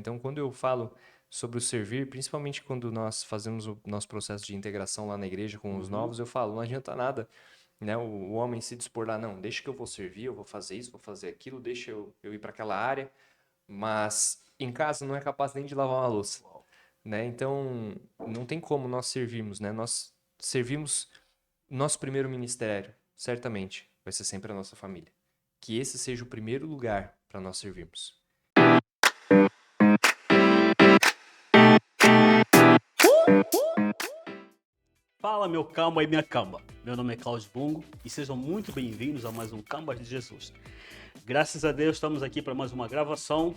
Então, quando eu falo sobre o servir, principalmente quando nós fazemos o nosso processo de integração lá na igreja com os novos, eu falo, não adianta nada, né, o homem se dispor lá, não, deixa que eu vou servir, eu vou fazer isso, vou fazer aquilo, deixa eu ir para aquela área, mas em casa não é capaz nem de lavar uma louça, né? Então, não tem como nós servirmos, né? Nós servimos nosso primeiro ministério, certamente, vai ser sempre a nossa família. Que esse seja o primeiro lugar para nós servirmos. Fala, meu camba e minha camba. Meu nome é Cláudio Bungo e sejam muito bem-vindos a mais um Cambas de Jesus. Graças a Deus estamos aqui para mais uma gravação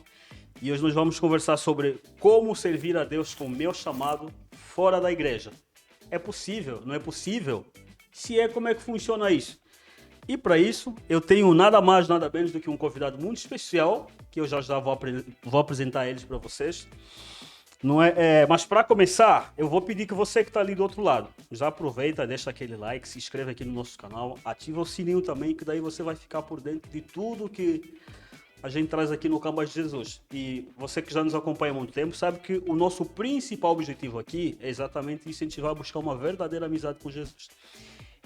e hoje nós vamos conversar sobre como servir a Deus com o meu chamado fora da igreja. É possível? Não é possível? Se é, como é que funciona isso? E para isso, eu tenho nada mais, nada menos do que um convidado muito especial, que eu já vou apresentar eles para vocês. Não mas para começar, eu vou pedir que você que está ali do outro lado, já aproveita, deixa aquele like, se inscreve aqui no nosso canal, ativa o sininho também, que daí você vai ficar por dentro de tudo que a gente traz aqui no Cambas de Jesus. E você que já nos acompanha há muito tempo, sabe que o nosso principal objetivo aqui é exatamente incentivar a buscar uma verdadeira amizade com Jesus.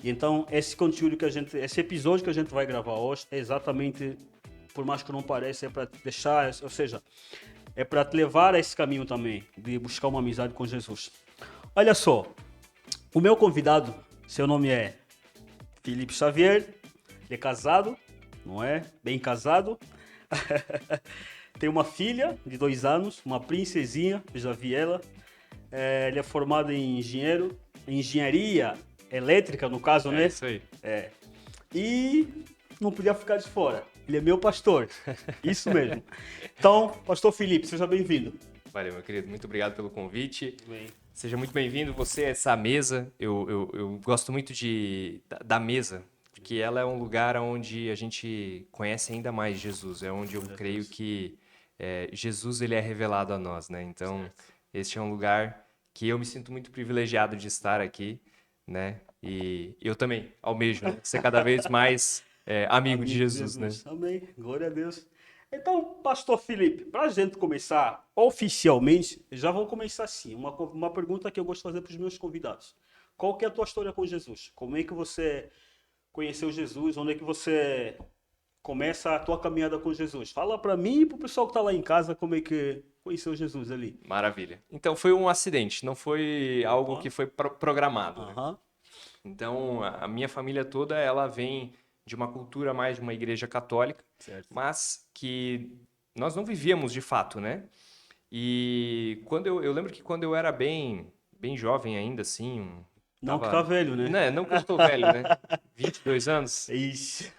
E então, esse conteúdo esse episódio que a gente vai gravar hoje é exatamente, por mais que não pareça, é para deixar, ou seja, é para te levar a esse caminho também, de buscar uma amizade com Jesus. Olha só, o meu convidado, seu nome é Felipe Xavier, ele é casado, não é? Bem casado. Tem uma filha de 2 anos, uma princesinha, eu já vi ela. Ele é formado em engenharia elétrica, no caso, né? É isso aí. E não podia ficar de fora. Ele é meu pastor. Isso mesmo. Então, pastor Felipe, seja bem-vindo. Valeu, meu querido. Muito obrigado pelo convite. Bem. Seja muito bem-vindo. Você, essa mesa, eu gosto muito da mesa, porque ela é um lugar onde a gente conhece ainda mais Jesus. É onde eu creio que Jesus ele é revelado a nós, né? Então, este é um lugar que eu me sinto muito privilegiado de estar aqui, né? E eu também almejo, né? Ser cada vez mais amigo de Jesus, né? Amém. Glória a Deus. Então, pastor Felipe, para a gente começar oficialmente, já vou começar assim. Uma pergunta que eu gosto de fazer para os meus convidados. Qual que é a tua história com Jesus? Como é que você conheceu Jesus? Onde é que você começa a tua caminhada com Jesus? Fala para mim e para o pessoal que está lá em casa como é que conheceu Jesus ali. Maravilha. Então, foi um acidente, não foi algo que foi programado, né? Aham. Então, a minha família toda, ela vem de uma cultura mais de uma igreja católica, Certo. mas que nós não vivíamos de fato, né? E quando eu lembro que quando eu era bem jovem ainda, assim, Não que tá velho, né? Não que eu estou velho, né? 22 anos. Ixi.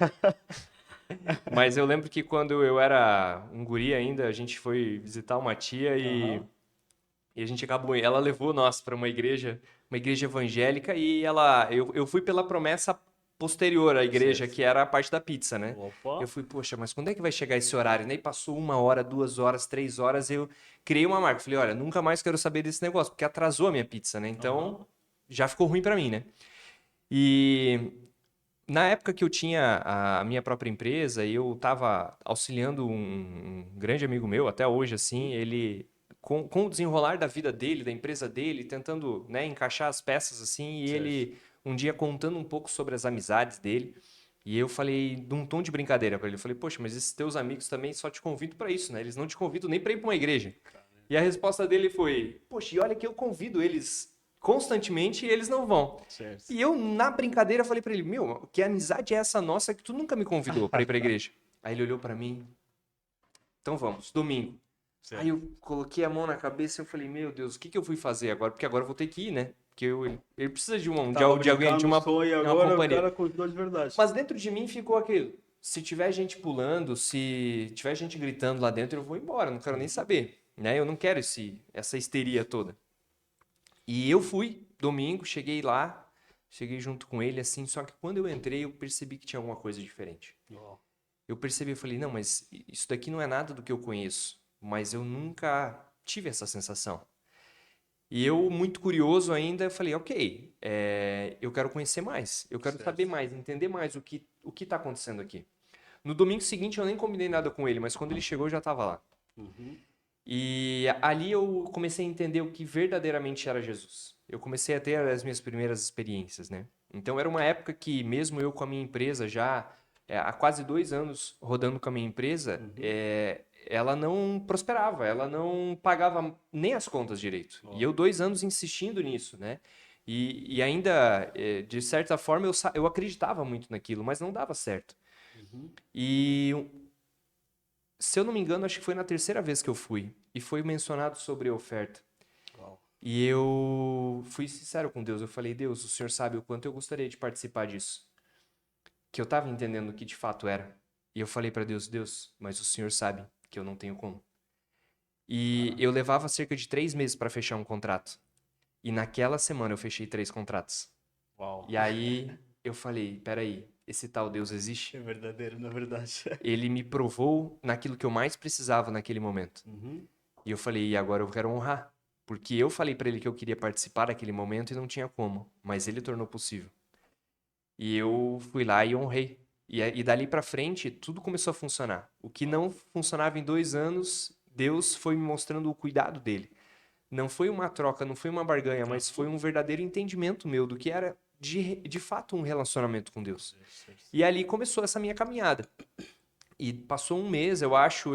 Mas eu lembro que quando eu era um guri ainda, a gente foi visitar uma tia Aham. e a gente acabou, ela levou nós para uma igreja evangélica e eu fui pela promessa posterior à igreja, Certo. que era a parte da pizza, né? Opa. Eu fui, poxa, mas quando é que vai chegar esse horário? E aí passou 1 hora, 2 horas, 3 horas, eu criei uma marca. Falei, olha, nunca mais quero saber desse negócio, porque atrasou a minha pizza, né? Então, Aham. já ficou ruim para mim, né? E na época que eu tinha a minha própria empresa e eu estava auxiliando um grande amigo meu, até hoje, assim, ele, com o desenrolar da vida dele, da empresa dele, tentando, né, encaixar as peças, assim, e Certo. ele, um dia, contando um pouco sobre as amizades dele, e eu falei, num tom de brincadeira para ele, eu falei, poxa, mas esses teus amigos também só te convidam para isso, né? Eles não te convidam nem para ir para uma igreja. E a resposta dele foi, poxa, e olha que eu convido eles constantemente e eles não vão. Certo. E eu, na brincadeira, falei pra ele, meu, que amizade é essa nossa que tu nunca me convidou pra ir pra igreja? Aí ele olhou pra mim, então vamos, domingo. Certo. Aí eu coloquei a mão na cabeça e eu falei, meu Deus, o que eu fui fazer agora? Porque agora eu vou ter que ir, né? Porque ele precisa Tava de alguém, brincando só e de uma agora o companhia. cara convidou de verdade. Mas dentro de mim ficou aquilo, se tiver gente pulando, se tiver gente gritando lá dentro, eu vou embora, não quero nem saber, né? Eu não quero essa histeria toda. E eu fui, domingo, cheguei junto com ele, assim, só que quando eu entrei, eu percebi que tinha alguma coisa diferente. Ó. Eu percebi, eu falei, não, mas isso daqui não é nada do que eu conheço, mas eu nunca tive essa sensação. E eu, muito curioso ainda, eu falei, ok, eu quero conhecer mais, eu quero Certo. saber mais, entender mais o que está acontecendo aqui. No domingo seguinte, eu nem combinei nada com ele, mas quando ele chegou, eu já estava lá. Uhum. E ali eu comecei a entender o que verdadeiramente era Jesus. Eu comecei a ter as minhas primeiras experiências, né? Então era uma época que mesmo eu com a minha empresa já há quase 2 anos rodando com a minha empresa, Uhum. ela não prosperava, ela não pagava nem as contas direito. E Ó. eu 2 anos insistindo nisso, né? E ainda, de certa forma, eu acreditava muito naquilo, mas não dava certo. Uhum. E se eu não me engano, acho que foi na terceira vez que eu fui. E foi mencionado sobre a oferta. Uau. E eu fui sincero com Deus. Eu falei, Deus, o Senhor sabe o quanto eu gostaria de participar disso. Que eu estava entendendo o que de fato era. E eu falei para Deus, Deus, mas o Senhor sabe que eu não tenho como. E Cara. eu levava cerca de 3 meses para fechar um contrato. E naquela semana eu fechei 3 contratos. Uau. E aí eu falei, peraí, esse tal Deus existe? É verdadeiro, na verdade. Ele me provou naquilo que eu mais precisava naquele momento. Uhum. E eu falei, e agora eu quero honrar. Porque eu falei pra ele que eu queria participar daquele momento e não tinha como, mas ele tornou possível. E eu fui lá e honrei. E dali pra frente, tudo começou a funcionar. O que não funcionava em 2 anos, Deus foi me mostrando o cuidado dele. Não foi uma troca, não foi uma barganha, mas foi Uhum. um verdadeiro entendimento meu do que era de fato um relacionamento com Deus. Certo. E ali começou essa minha caminhada. E passou um mês, eu acho,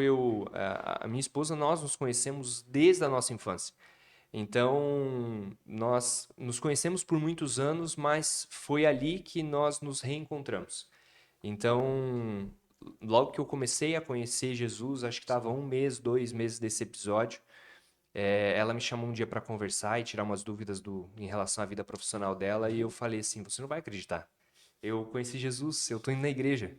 a minha esposa, nós nos conhecemos desde a nossa infância. Então, nós nos conhecemos por muitos anos, mas foi ali que nós nos reencontramos. Então, logo que eu comecei a conhecer Jesus, acho que estava Sim. 1 mês, 2 meses desse episódio, ela me chamou um dia para conversar e tirar umas dúvidas em relação à vida profissional dela, e eu Uhum. falei assim: você não vai acreditar. Eu conheci Jesus, eu estou indo na igreja.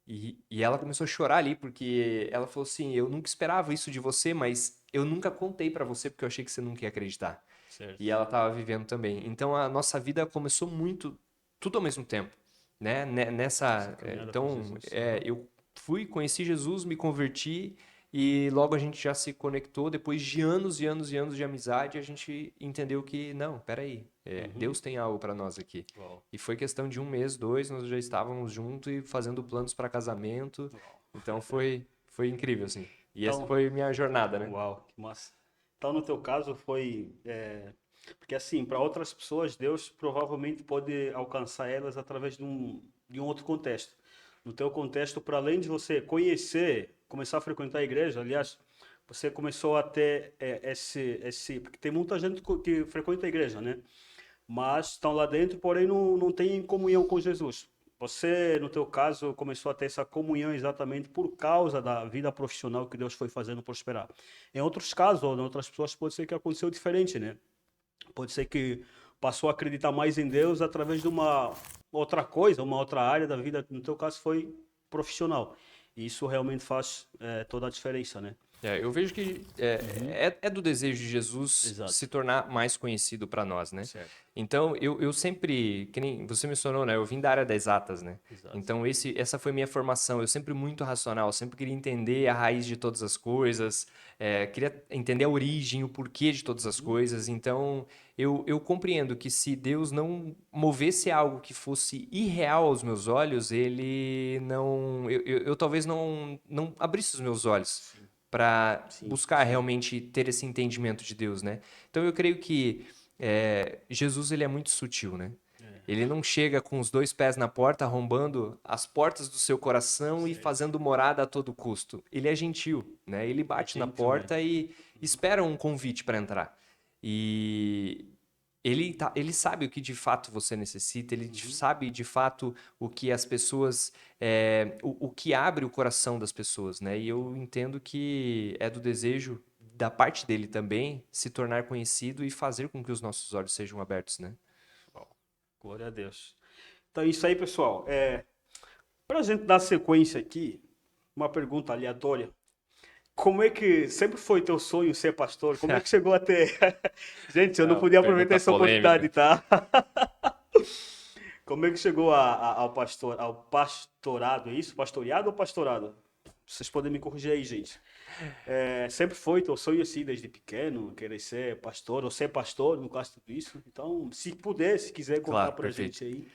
E ela começou a chorar ali, porque ela falou assim: eu nunca esperava isso de você, mas eu nunca contei pra você porque eu achei que você nunca ia acreditar. Certo. E ela estava vivendo também. Então a nossa vida começou muito, tudo ao mesmo tempo, né? Essa caminhada com Então, Jesus. Aham. eu fui, conheci Jesus, me converti e logo a gente já se conectou. Depois de anos e anos e anos de amizade, a gente entendeu que, não, peraí, Uhum. Deus tem algo para nós aqui. Uau. E foi questão de 1 mês, 2, nós já estávamos juntos e fazendo planos para casamento. Uau. Então foi incrível, assim. E essa Então, foi minha jornada, né? uau, que massa. Então, no teu caso, foi. Porque, assim, para outras pessoas, Deus provavelmente pode alcançar elas através de um outro contexto. No teu contexto, para além de você conhecer, começar a frequentar a igreja, aliás, você começou a ter porque tem muita gente que frequenta a igreja, né? Mas estão lá dentro, porém não tem comunhão com Jesus. Você, no teu caso, começou a ter essa comunhão exatamente por causa da vida profissional que Deus foi fazendo prosperar. Em outros casos, ou em outras pessoas, pode ser que aconteceu diferente, né? Pode ser que passou a acreditar mais em Deus através de uma outra coisa, uma outra área da vida. No teu caso, foi profissional. E isso realmente faz toda a diferença, né? Eu vejo que Uhum. é do desejo de Jesus Exato. se tornar mais conhecido para nós, né? Certo. Então, eu sempre, que nem você mencionou, né? Eu vim da área das exatas, né? Exato. Então, essa foi minha formação. Eu sempre muito racional, sempre queria entender a raiz de todas as coisas, queria entender a origem, o porquê de todas as Uhum. coisas. Então, eu compreendo que se Deus não movesse algo que fosse irreal aos meus olhos, ele não. Eu talvez não abrisse os meus olhos Sim, para sim, buscar sim. realmente ter esse entendimento de Deus, né? Então eu creio que Jesus ele é muito sutil, né? É, Ele não chega com os 2 pés na porta, arrombando as portas do seu coração e certo. fazendo morada a todo custo. Ele é gentil, né? Ele É bate na quem também. porta e espera um convite para entrar. E ele sabe o que de fato você necessita, Uhum. sabe de fato o que as pessoas, o que abre o coração das pessoas, né? E eu entendo que é do desejo da parte dele também se tornar conhecido e fazer com que os nossos olhos sejam abertos, né? Ó, glória a Deus. Então, isso aí, pessoal. Para a gente dar sequência aqui, uma pergunta aleatória. Como é que sempre foi teu sonho ser pastor? Como é que chegou até. Gente, eu não Ah, podia aproveitar pergunta essa oportunidade, polêmica. tá? Como é que chegou ao pastorado? É isso? Pastoreado ou pastorado? Vocês podem me corrigir aí, gente. Sempre foi teu sonho assim, desde pequeno, querer ser pastor, ou ser pastor, no caso de tudo isso. Então, se puder, se quiser contar Claro, pra perfeito. gente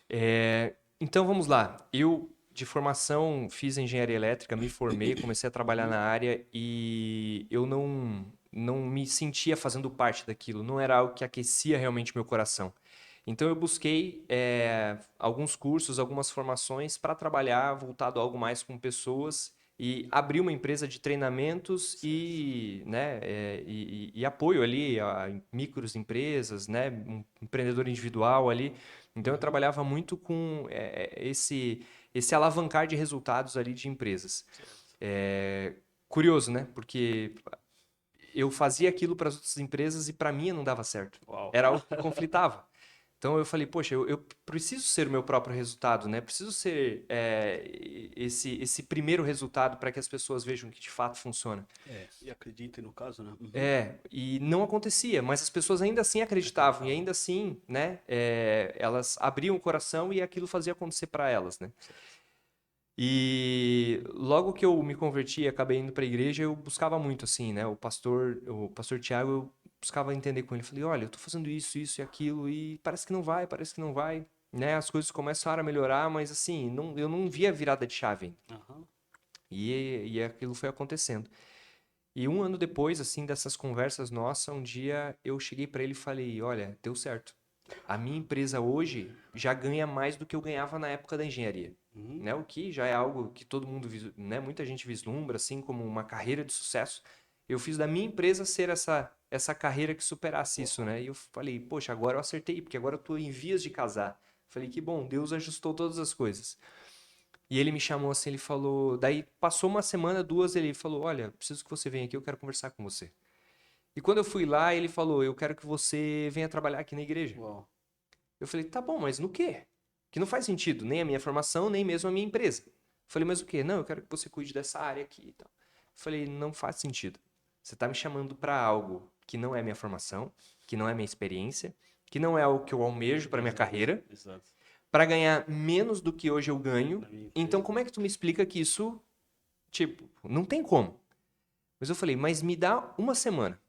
aí. Então vamos lá. Eu de formação, fiz engenharia elétrica, me formei, comecei a trabalhar na área e eu não me sentia fazendo parte daquilo, não era algo que aquecia realmente meu coração. Então eu busquei alguns cursos, algumas formações para trabalhar voltado a algo mais com pessoas e abrir uma empresa de treinamentos e, né, e apoio ali a micros empresas, né, um empreendedor individual ali. Então eu trabalhava muito com esse alavancar de resultados ali de empresas. É, curioso, né? Porque eu fazia aquilo para as outras empresas e para mim não dava certo. Uau. Era algo que conflitava. Então eu falei, poxa, eu preciso ser o meu próprio resultado, né? Preciso ser esse primeiro resultado para que as pessoas vejam que de fato funciona. E acreditem no caso, né? Uhum. E não acontecia, mas as pessoas ainda assim acreditavam e ainda assim, né? Elas abriam o coração e aquilo fazia acontecer para elas, né? E logo que eu me converti e acabei indo para a igreja, eu buscava muito assim, né? O pastor Tiago, eu buscava entender com ele. Falei, olha, eu tô fazendo isso e aquilo e parece que não vai, né? As coisas começaram a melhorar, mas assim, eu não via virada de chave. Aham. E aquilo foi acontecendo. E um ano depois, assim, dessas conversas nossas, um dia eu cheguei para ele e falei, olha, deu certo. A minha empresa hoje já ganha mais do que eu ganhava na época da engenharia. Uhum. Né? O que já é algo que todo mundo, né? Muita gente vislumbra, assim, como uma carreira de sucesso. Eu fiz da minha empresa ser essa carreira que superasse isso, né? E eu falei, poxa, agora eu acertei, porque agora eu tô em vias de casar. Falei, que bom, Deus ajustou todas as coisas. E ele me chamou assim, ele falou. Daí passou uma semana, duas, ele falou: olha, preciso que você venha aqui, eu quero conversar com você. E quando eu fui lá, ele falou: eu quero que você venha trabalhar aqui na igreja. Uau. Eu falei: tá bom, mas no quê? Que não faz sentido, nem a minha formação, nem mesmo a minha empresa. Eu falei: mas o quê? Não, eu quero que você cuide dessa área aqui e tal. Eu falei: não faz sentido. Você está me chamando para algo que não é minha formação, que não é minha experiência, que não é o que eu almejo para minha carreira, Exato. para ganhar menos do que hoje eu ganho. Na minha Então, empresa. como é que tu me explica que isso, tipo, não tem como? Mas eu falei, mas me dá uma semana.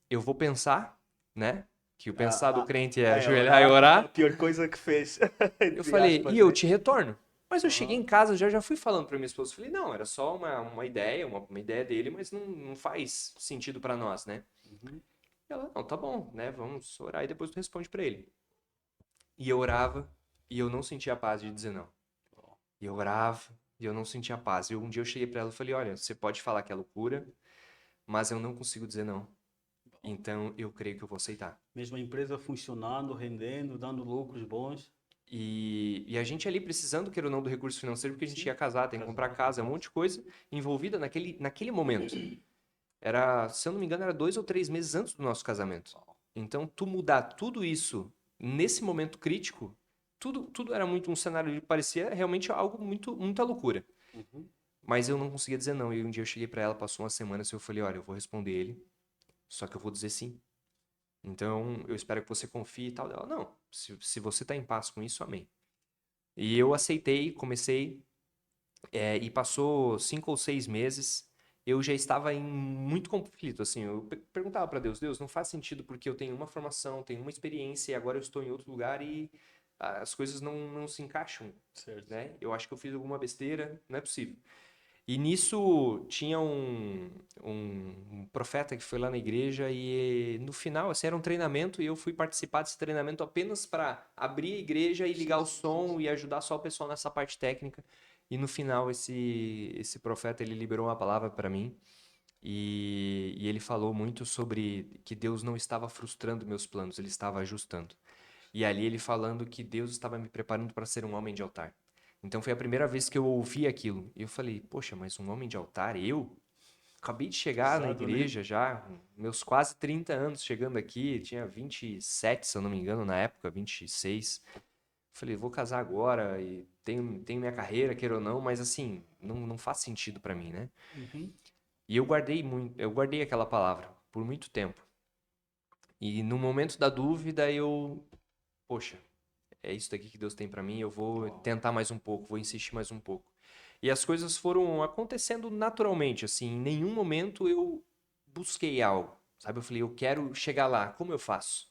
Eu vou pensar, né? Que o pensar do crente é ajoelhar e A orar. pior coisa que fez. Eu Entre falei, e aspas, eu né? te retorno. Mas eu cheguei Aham. em casa, já fui falando para minha esposa. Falei, não, era só uma ideia, uma ideia dele, mas não faz sentido para nós, né? Uhum. E ela, não, tá bom, né? Vamos orar e depois tu responde para ele. E eu orava e eu não sentia a paz de dizer não. E eu orava e eu não sentia paz. E um dia eu cheguei pra ela e falei: olha, você pode falar que é loucura, mas eu não consigo dizer não. Então eu creio que eu vou aceitar. Mesmo a empresa funcionando, rendendo, dando lucros bons. E a gente ali precisando, queira ou não, do recurso financeiro, porque a gente Sim. ia casar, tem que comprar Casado, casa, um monte exato. de coisa envolvida naquele momento. Era, se eu não me engano, era 2 ou 3 meses antes do nosso casamento. Então, tu mudar tudo isso nesse momento crítico, tudo era muito um cenário que parecia realmente algo muita loucura. Uhum. Mas eu não conseguia dizer não. E um dia eu cheguei pra ela, passou uma semana, assim, eu falei, olha, eu vou responder ele, só que eu vou dizer sim. Então, eu espero que você confie e tal. Ela, não, se você tá em paz com isso, amém. E eu aceitei, comecei, e passou 5 ou 6 meses, eu já estava em muito conflito, assim, eu perguntava pra Deus, Deus, não faz sentido porque eu tenho uma formação, tenho uma experiência e agora eu estou em outro lugar e as coisas não se encaixam, Certo. né? Eu acho que eu fiz alguma besteira, não é possível. E nisso tinha um profeta que foi lá na igreja e no final, assim, era um treinamento e eu fui participar desse treinamento apenas para abrir a igreja e ligar o som e ajudar só o pessoal nessa parte técnica. E no final, esse profeta, ele liberou uma palavra para mim e ele falou muito sobre que Deus não estava frustrando meus planos, ele estava ajustando. E ali ele falando que Deus estava me preparando para ser um homem de altar. Então foi a primeira vez que eu ouvi aquilo. E eu falei, poxa, mas um homem de altar? Eu? Acabei de chegar na Pesado, né? igreja já, meus quase 30 anos chegando aqui, tinha 27, se eu não me engano, na época, 26. Falei, vou casar agora e tenho minha carreira, queira ou não, mas assim, não faz sentido para mim, né? Uhum. E eu guardei aquela palavra por muito tempo. E no momento da dúvida, poxa, é isso daqui que Deus tem pra mim, eu vou Uau. tentar mais um pouco, vou insistir mais um pouco. E as coisas foram acontecendo naturalmente, assim, em nenhum momento eu busquei algo, sabe? Eu falei, eu quero chegar lá, como eu faço?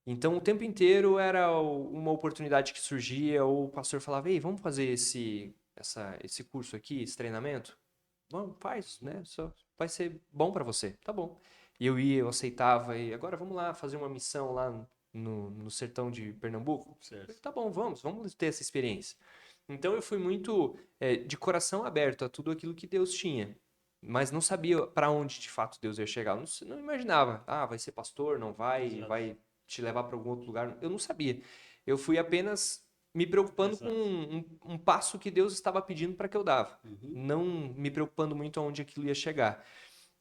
Então, o tempo inteiro era uma oportunidade que surgia, ou o pastor falava, ei, vamos fazer esse curso aqui, esse treinamento? Vamos, faz, né? Só vai ser bom para você. Tá bom. E eu ia, eu aceitava, e agora vamos lá fazer uma missão lá no sertão de Pernambuco? Eu falei, Certo. tá bom, vamos ter essa experiência. Então, eu fui muito de coração aberto a tudo aquilo que Deus tinha. Mas não sabia para onde de fato Deus ia chegar. Eu não imaginava, vai ser pastor, não vai, Exato. vai te levar para algum outro lugar. Eu não sabia. Eu fui apenas me preocupando com Exato. um passo que Deus estava pedindo para que eu dava, Uhum. não me preocupando muito aonde aquilo ia chegar.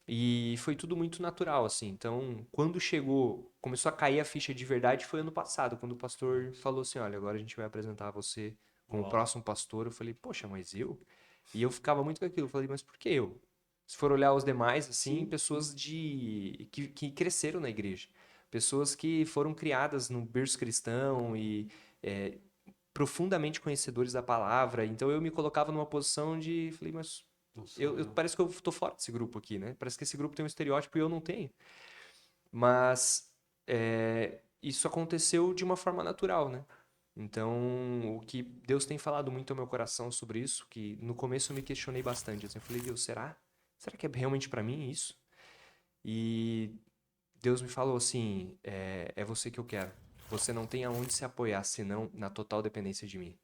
E foi tudo muito natural, assim. Então, quando chegou, começou a cair a ficha de verdade, foi ano passado, quando o pastor falou assim: olha, agora a gente vai apresentar você como o Uau. próximo pastor. Eu falei, poxa, mas eu? E eu ficava muito com aquilo. Eu falei, mas por que eu? Se for olhar os demais, assim, Sim, sim. pessoas que cresceram na igreja. Pessoas que foram criadas no berço cristão e é, profundamente conhecedores da palavra. Então eu me colocava numa posição de, falei, mas Não sou eu. parece que eu tô fora desse grupo aqui, né? Parece que esse grupo tem um estereótipo e eu não tenho. Mas isso aconteceu de uma forma natural, né? Então, o que Deus tem falado muito ao meu coração sobre isso, que no começo eu me questionei bastante. Assim, eu falei, Deus, será? Será que é realmente para mim isso? E Deus me falou assim: é você que eu quero. Você não tem aonde se apoiar senão na total dependência de mim.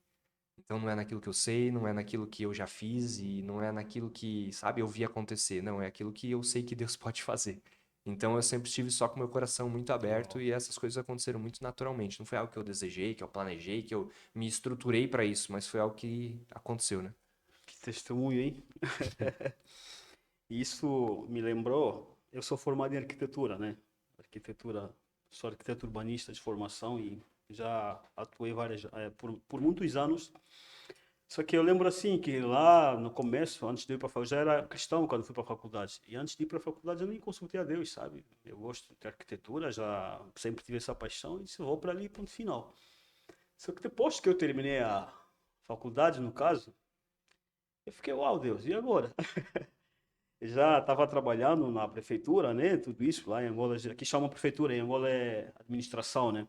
Então não é naquilo que eu sei, não é naquilo que eu já fiz e não é naquilo que, sabe, eu vi acontecer. Não, é aquilo que eu sei que Deus pode fazer. Então eu sempre estive só com meu coração muito aberto Uau. e essas coisas aconteceram muito naturalmente. Não foi algo que eu desejei, que eu planejei, que eu me estruturei para isso, mas foi algo que aconteceu, né? Que testemunho, hein? Isso me lembrou, eu sou formado em arquitetura, né? Arquitetura, sou arquiteto urbanista de formação e já atuei por muitos anos. Só que eu lembro assim que lá no começo, antes de ir para a faculdade, eu já era cristão quando fui para a faculdade. E antes de ir para a faculdade eu nem consultei a Deus, sabe? Eu gosto de arquitetura, já sempre tive essa paixão e disse, vou para ali, ponto final. Só que depois que eu terminei a faculdade, no caso, eu fiquei, uau, Deus, e agora? Já estava trabalhando na prefeitura, né? Tudo isso lá em Angola, aqui chama prefeitura, em Angola é administração, né?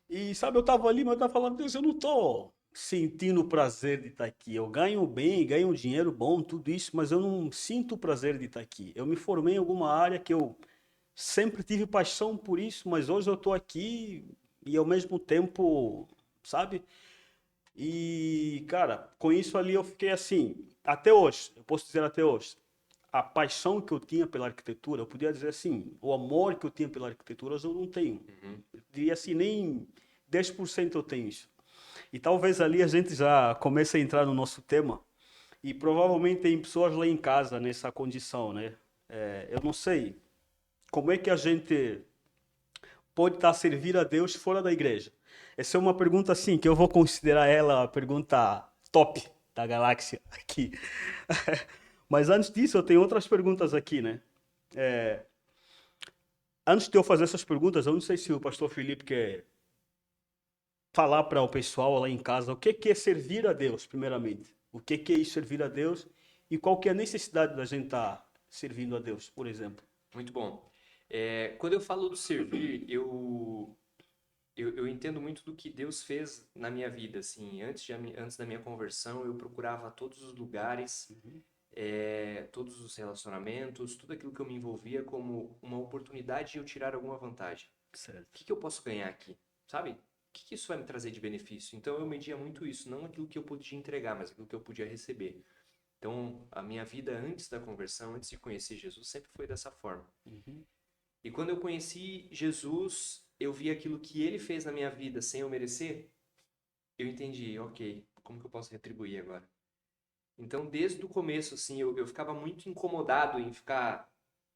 E sabe, eu estava ali, mas eu estava falando, Deus, eu não estou sentindo o prazer de estar aqui. Eu ganho bem, ganho dinheiro bom, tudo isso, mas eu não sinto o prazer de estar aqui. Eu me formei em alguma área que eu sempre tive paixão por isso, mas hoje eu estou aqui e ao mesmo tempo, sabe? E, cara, com isso ali eu fiquei assim, até hoje, eu posso dizer até hoje, a paixão que eu tinha pela arquitetura, eu podia dizer assim, o amor que eu tinha pela arquitetura, hoje eu não tenho. Uhum. Eu diria assim, nem 10% eu tenho isso. E talvez ali a gente já comece a entrar no nosso tema, e provavelmente tem pessoas lá em casa nessa condição, né? Eu não sei como é que a gente pode estar a servir a Deus fora da igreja. Essa é uma pergunta assim que eu vou considerar ela a pergunta top da galáxia aqui. Mas antes disso, eu tenho outras perguntas aqui, né? Antes de eu fazer essas perguntas, eu não sei se o pastor Felipe quer falar para o pessoal lá em casa o que é servir a Deus, primeiramente. O que é isso servir a Deus e qual que é a necessidade da gente estar servindo a Deus, por exemplo. Muito bom. Quando eu falo do servir, eu entendo muito do que Deus fez na minha vida, assim, antes da minha conversão, eu procurava todos os lugares, Uhum. todos os relacionamentos, tudo aquilo que eu me envolvia como uma oportunidade de eu tirar alguma vantagem. O Certo. que que eu posso ganhar aqui? Sabe? O que que isso vai me trazer de benefício? Então eu media muito isso, não aquilo que eu podia entregar, mas aquilo que eu podia receber. Então a minha vida antes da conversão, antes de conhecer Jesus, sempre foi dessa forma. Uhum. E quando eu conheci Jesus, eu vi aquilo que ele fez na minha vida sem eu merecer, eu entendi, ok, como que eu posso retribuir agora? Então, desde o começo, assim, eu ficava muito incomodado em ficar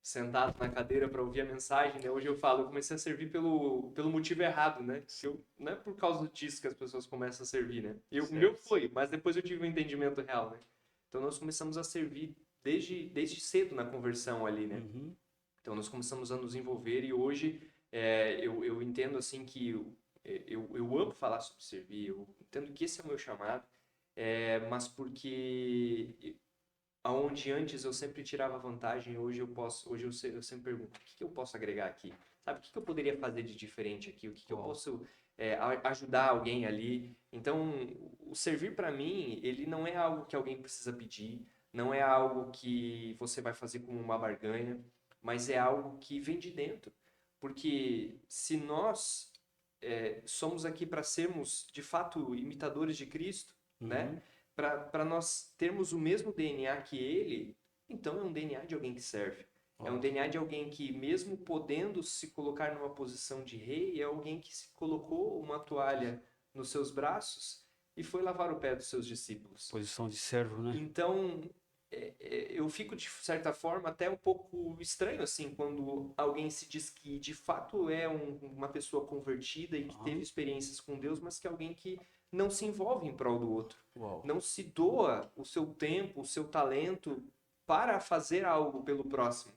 sentado na cadeira para ouvir a mensagem, né? Hoje eu falo, eu comecei a servir pelo motivo errado, né? Não é por causa disso que as pessoas começam a servir, né? O meu Certo. foi, mas depois eu tive um entendimento real, né? Então, nós começamos a servir desde cedo na conversão ali, né? Uhum. Então, nós começamos a nos envolver e hoje eu entendo, assim, que eu amo falar sobre servir, eu entendo que esse é o meu chamado, mas porque aonde antes eu sempre tirava vantagem, eu sempre pergunto, o que que eu posso agregar aqui? Sabe, o que que eu poderia fazer de diferente aqui? O que que eu Uau. posso ajudar alguém ali? Então, o servir para mim, ele não é algo que alguém precisa pedir, não é algo que você vai fazer como uma barganha, mas é algo que vem de dentro. Porque se nós somos aqui para sermos, de fato, imitadores de Cristo, né? Uhum. Para nós termos o mesmo DNA que ele, então é um DNA de alguém que serve. É um Uau. DNA de alguém que, mesmo podendo se colocar numa posição de rei, é alguém que se colocou uma toalha nos seus braços e foi lavar o pé dos seus discípulos. Posição de servo, né? Então, eu fico de certa forma até um pouco estranho assim quando alguém se diz que de fato é uma pessoa convertida e que teve Aham. experiências com Deus, mas que é alguém que não se envolve em prol do outro, Uau. não se doa o seu tempo, o seu talento para fazer algo pelo próximo.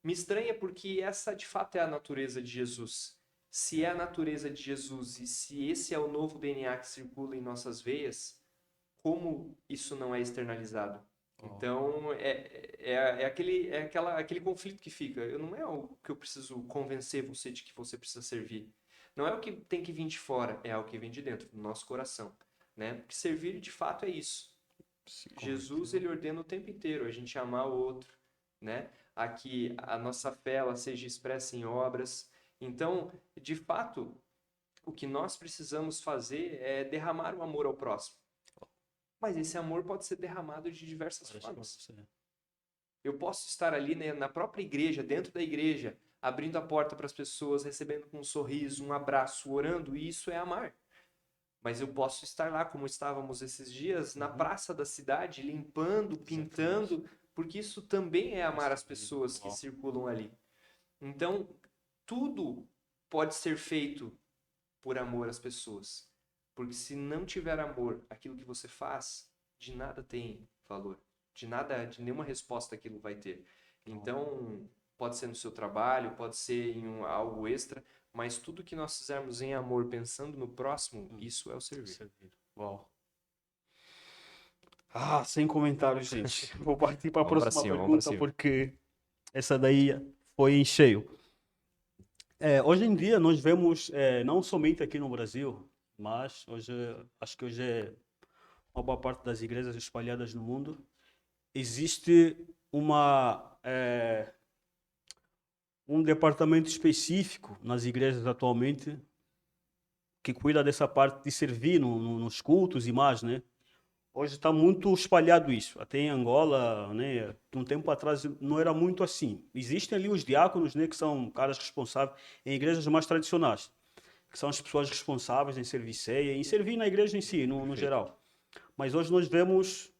Me estranha porque essa de fato é a natureza de Jesus. Se é a natureza de Jesus e se esse é o novo DNA que circula em nossas veias, como isso não é externalizado? Uau. Então, aquele conflito que fica. Eu não é o que eu preciso convencer você de que você precisa servir. Não é o que tem que vir de fora, é o que vem de dentro, do nosso coração, né? Porque servir, de fato, é isso. Se Jesus, converteu. ele ordena o tempo inteiro a gente amar o outro, né? Aqui a nossa fé, ela seja expressa em obras. Então, de fato, o que nós precisamos fazer é derramar o amor ao próximo. Mas esse amor pode ser derramado de diversas Parece pra formas. você. Eu posso estar ali, né, na própria igreja, dentro da igreja, abrindo a porta para as pessoas, recebendo com um sorriso, um abraço, orando, e isso é amar. Mas eu posso estar lá, como estávamos esses dias, na Uhum. praça da cidade, limpando, Exatamente. pintando, porque isso também é amar as Servindo. pessoas que Uau. circulam ali. Então, tudo pode ser feito por amor às pessoas. Porque se não tiver amor, aquilo que você faz, de nada tem valor. De nada, de nenhuma resposta aquilo vai ter. Uau. Então, pode ser no seu trabalho, pode ser em algo extra, mas tudo que nós fizermos em amor, pensando no próximo, Uhum. isso é o servir. Servir. Uau. Ah, sem comentários, gente. Vou partir para a Vamos para próxima cima, vamos para pergunta, cima. porque essa daí foi em cheio. Hoje em dia, nós vemos, não somente aqui no Brasil, mas hoje, acho que hoje é uma boa parte das igrejas espalhadas no mundo, existe um departamento específico nas igrejas atualmente que cuida dessa parte de servir nos cultos e mais, né? Hoje está muito espalhado isso. Até em Angola, né? Um tempo atrás não era muito assim. Existem ali os diáconos, né? Que são caras responsáveis em igrejas mais tradicionais, que são as pessoas responsáveis em servir ceia, em servir na igreja em si, no Perfeito. geral. Mas hoje nós vemos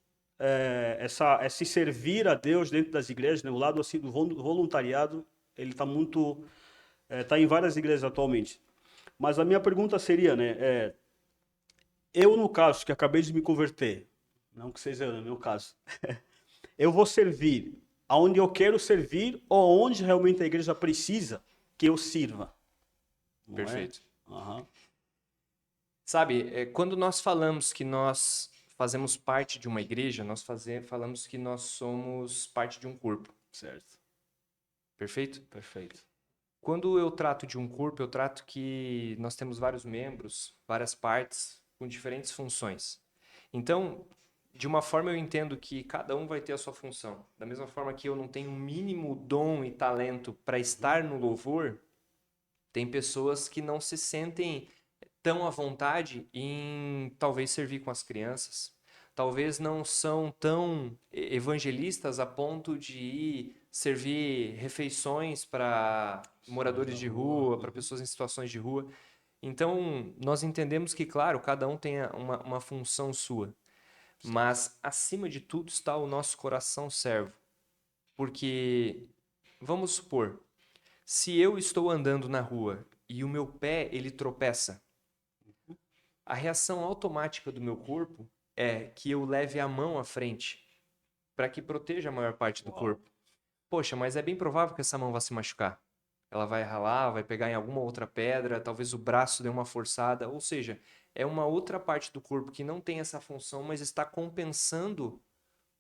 esse servir a Deus dentro das igrejas, né? O lado assim do voluntariado, ele está muito, está em várias igrejas atualmente. Mas a minha pergunta seria, né? Eu no caso que acabei de me converter, não que seja no meu caso, eu vou servir aonde eu quero servir ou onde realmente a igreja precisa que eu sirva, não é? Perfeito. Aham. Sabe, quando nós falamos que nós fazemos parte de uma igreja, falamos que nós somos parte de um corpo. Certo, Perfeito? perfeito. Quando eu trato de um corpo, eu trato que nós temos vários membros, várias partes com diferentes funções. Então, de uma forma eu entendo que cada um vai ter a sua função. Da mesma forma que eu não tenho o mínimo dom e talento para Uhum. estar no louvor, tem pessoas que não se sentem tão à vontade em talvez servir com as crianças. Talvez não são tão evangelistas a ponto de ir servir refeições para Pessoas moradores da de rua. rua, para Uhum. pessoas em situações de rua. Então, nós entendemos que, claro, cada um tem uma função sua, Certo. mas acima de tudo está o nosso coração servo. Porque, vamos supor, se eu estou andando na rua e o meu pé ele tropeça, a reação automática do meu corpo é que eu leve a mão à frente para que proteja a maior parte do Uau. corpo. Poxa, mas é bem provável que essa mão vá se machucar. Ela vai ralar, vai pegar em alguma outra pedra, talvez o braço dê uma forçada, ou seja, é uma outra parte do corpo que não tem essa função, mas está compensando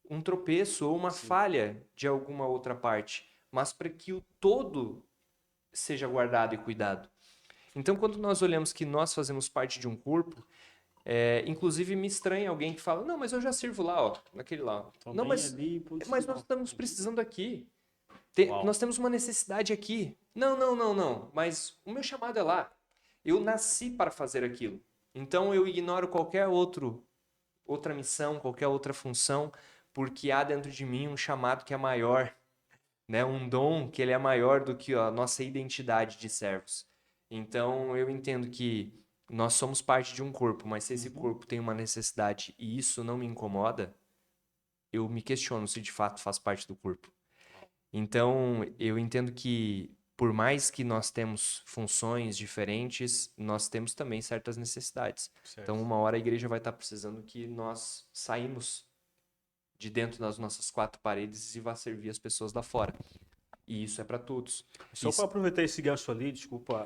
um tropeço ou uma Sim. falha de alguma outra parte, mas para que o todo seja guardado e cuidado. Então, quando nós olhamos que nós fazemos parte de um corpo, inclusive me estranha alguém que fala, não, mas eu já sirvo lá, ó, naquele lá. Ó. Tô Não, bem ali, ponto mas nós final. estamos precisando aqui. Uau. Nós temos uma necessidade aqui. Não, não, não, não. Mas o meu chamado é lá. Eu nasci para fazer aquilo. Então eu ignoro qualquer outra missão, qualquer outra função, porque há dentro de mim um chamado que é maior, né? Um dom que ele é maior do que a nossa identidade de servos. Então eu entendo que nós somos parte de um corpo, mas se esse corpo tem uma necessidade e isso não me incomoda, eu me questiono se de fato faz parte do corpo. Então, eu entendo que, por mais que nós temos funções diferentes, nós temos também certas necessidades. Certo. Então, uma hora a igreja vai estar precisando que nós saímos de dentro das nossas quatro paredes e vá servir as pessoas lá fora. E isso é para todos. Só Isso, para aproveitar esse gancho ali, desculpa,